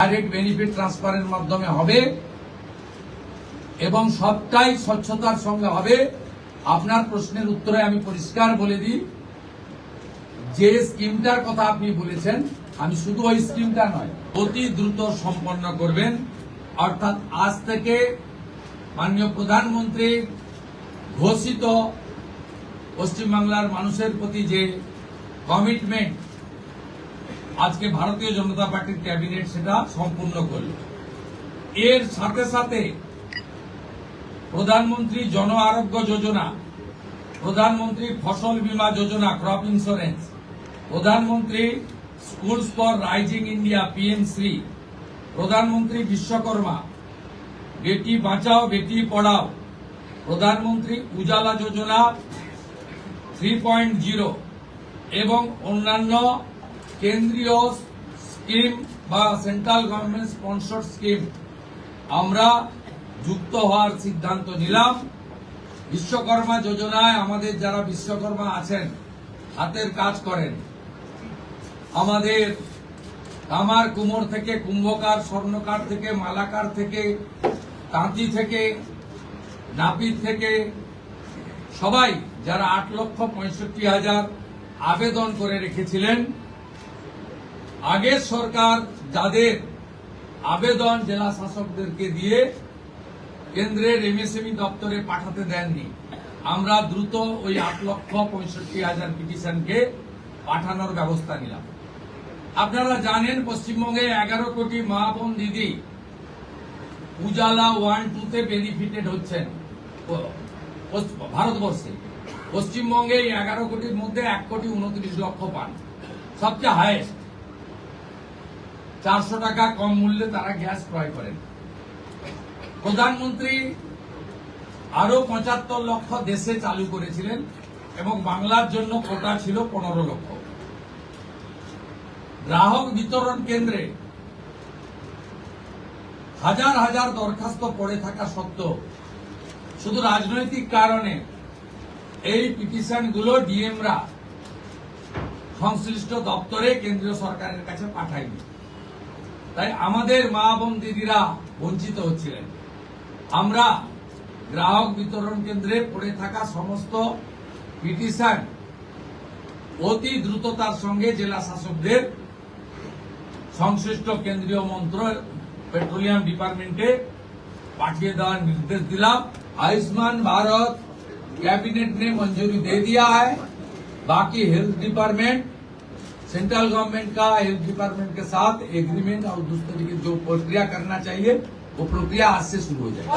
Direct benefit ট্রান্সফারের মাধ্যমে হবে এবং সবটাই স্বচ্ছতার সঙ্গে হবে। আপনার প্রশ্নের উত্তরে আমি পরিষ্কার বলে দিই, যে স্কিমটার কথা আপনি বলেছেন, আমি শুধু ওই স্কিমটা নয়, অতি দ্রুত সম্পন্ন করবেন। অর্থাৎ আজ থেকে মাননীয় প্রধানমন্ত্রী ঘোষিত পশ্চিমবাংলার মানুষের প্রতি যে কমিটমেন্ট আজকে ভারতীয় জনতা পার্টির ক্যাবিনেট সেটা সম্পূর্ণ করল। এর সাথে সাথে প্রধানমন্ত্রী জন আরোগ্য যোজনা, প্রধানমন্ত্রী ফসল বীমা যোজনা ক্রপ ইন্স্যুরেন্স, প্রধানমন্ত্রী স্কুলস ফর রাইজিং ইন্ডিয়া পিএমশ্রী, প্রধানমন্ত্রী বিশ্বকর্মা, বেটি বাঁচাও বেটি পড়াও, প্রধানমন্ত্রী উজালা যোজনা 3.0 এবং অন্যান্য কেন্দ্রীয় স্কিম বা সেন্ট্রাল গভর্নমেন্ট স্পন্সর স্কিম আমরা যুক্ত হওয়ার সিদ্ধান্ত নিলাম। বিশ্বকর্মা যোজনায় আমাদের যারা বিশ্বকর্মা আছেন, হাতের কাজ করেন, আমাদের কামার কুমোর থেকে কুম্ভকার, স্বর্ণকার থেকে মালাকার থেকে তাঁতি থেকে নাপিত থেকে সবাই যারা 8,65,000 আবেদন করে রেখেছিলেন, আগের সরকার যাদের আবেদন জেলা শাসকদেরকে দিয়ে কেন্দ্রের এমএসএমই দপ্তরে পাঠাতে দেননি, আমরা দ্রুত ওই 8,65,000 পিটিশনকে পাঠানোর ব্যবস্থা নিলাম। আপনারা জানেন পশ্চিমবঙ্গে 11 কোটি মা বোন দিদি উজালা 1-2 তে বেনিফিটেড হচ্ছেন ভারতবর্ষে। পশ্চিমবঙ্গে 11 কোটির মধ্যে 1,29,00,000 পান, সবচেয়ে হাইয়েস্ট। 400 টাকা কম মূল্যে তারা গ্যাস ক্রয় করেন। প্রধানমন্ত্রী আরো 75 লক্ষ দেশে চালু করেছিলেন এবং বাংলার জন্য কোটা ছিল 15 লক্ষ। গ্রাহক বিতরণ কেন্দ্রে হাজার হাজার দরখাস্ত পড়ে থাকা সত্ত্বেও শুধু রাজনৈতিক কারণে এই পিটিশনগুলো ডিএমরা সংশ্লিষ্ট দপ্তরে কেন্দ্রীয় সরকারের কাছে পাঠায়নি। তাই আমাদের মা বোন দিদিরা বঞ্চিত হচ্ছিলেন। আমরা গ্রাহক বিতরণ কেন্দ্রে পড়ে থাকা সমস্ত পিটিশন অতি দ্রুততার সঙ্গে জেলা শাসকদের সংশ্লিষ্ট কেন্দ্রীয় মন্ত্রক पेट्रोलियम डिपार्टमेंटे पाठिए देवार निर्देश दिला। आयुष्मान भारत कैबिनेट ने मंजूरी दे दिया है। बाकी हेल्थ डिपार्टमेंट सेंट्रल गवर्नमेंट का हेल्थ डिपार्टमेंट के साथ एग्रीमेंट और दूसरे तरीके जो प्रक्रिया करना चाहिए वो प्रक्रिया आज से शुरू हो जाएगी।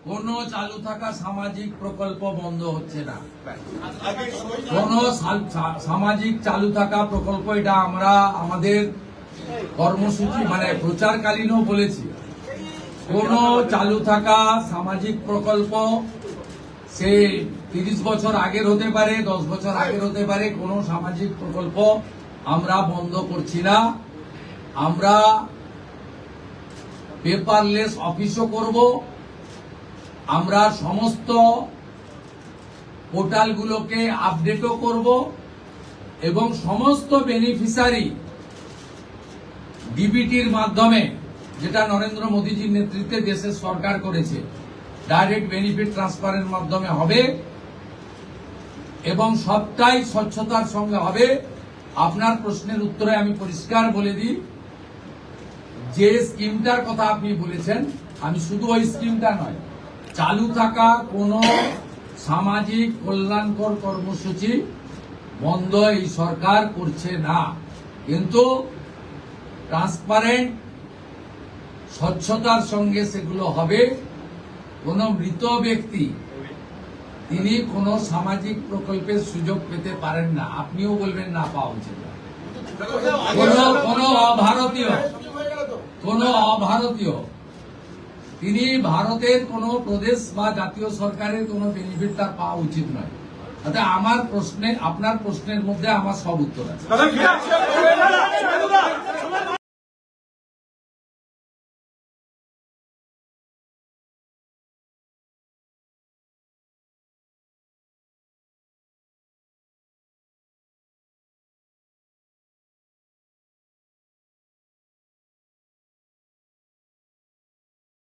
কোন চালু থাকা সামাজিক প্রকল্প বন্ধ হচ্ছে না। কোন সামাজিক চালু থাকা প্রকল্প, এটা আমরা আমাদের কর্মসূচি মানে প্রচারকালীনও বলেছি, কোন চালু থাকা সামাজিক প্রকল্প সে 30 বছর আগের হতে পারে, 10 বছর আগের হতে পারে, কোন সামাজিক প্রকল্প আমরা বন্ধ করছি না। আমরা পেপারলেস অফিসও করব। আমরা সমস্ত পোর্টালগুলোকে আপডেটও করব এবং সমস্ত বেনিফিশিয়ারি ডিবিটির মাধ্যমে, যেটা নরেন্দ্র মোদীজির নেতৃত্বে দেশের সরকার করেছে, ডাইরেক্ট বেনিফিট ট্রান্সফারের মাধ্যমে হবে এবং সবটাই স্বচ্ছতার সঙ্গে হবে। আপনার প্রশ্নের উত্তরে আমি পরিষ্কার বলে দিই, যে স্কিমটার কথা আপনি বলেছেন, আমি শুধু ওই স্কিমটা নয়, চালু থাকা কোন সামাজিক কল্যাণকর কর্মসূচি বন্ধ এই সরকার করছে না, কিন্তু ট্রান্সপারেন্ট স্বচ্ছতার সঙ্গে সেগুলো হবে। কোন মৃত ব্যক্তি তিনি কোন সামাজিক প্রকল্পের সুযোগ পেতে পারেন না, আপনিও বলবেন না পাওয়া উচিত। কোন অভারতীয় তিনি ভারতের কোন প্রদেশ বা জাতীয় সরকারের কোন বেনিফিট তার পাওয়া উচিত নয়। আমার প্রশ্নে, আপনার প্রশ্নের মধ্যে আমার সব উত্তর আছে।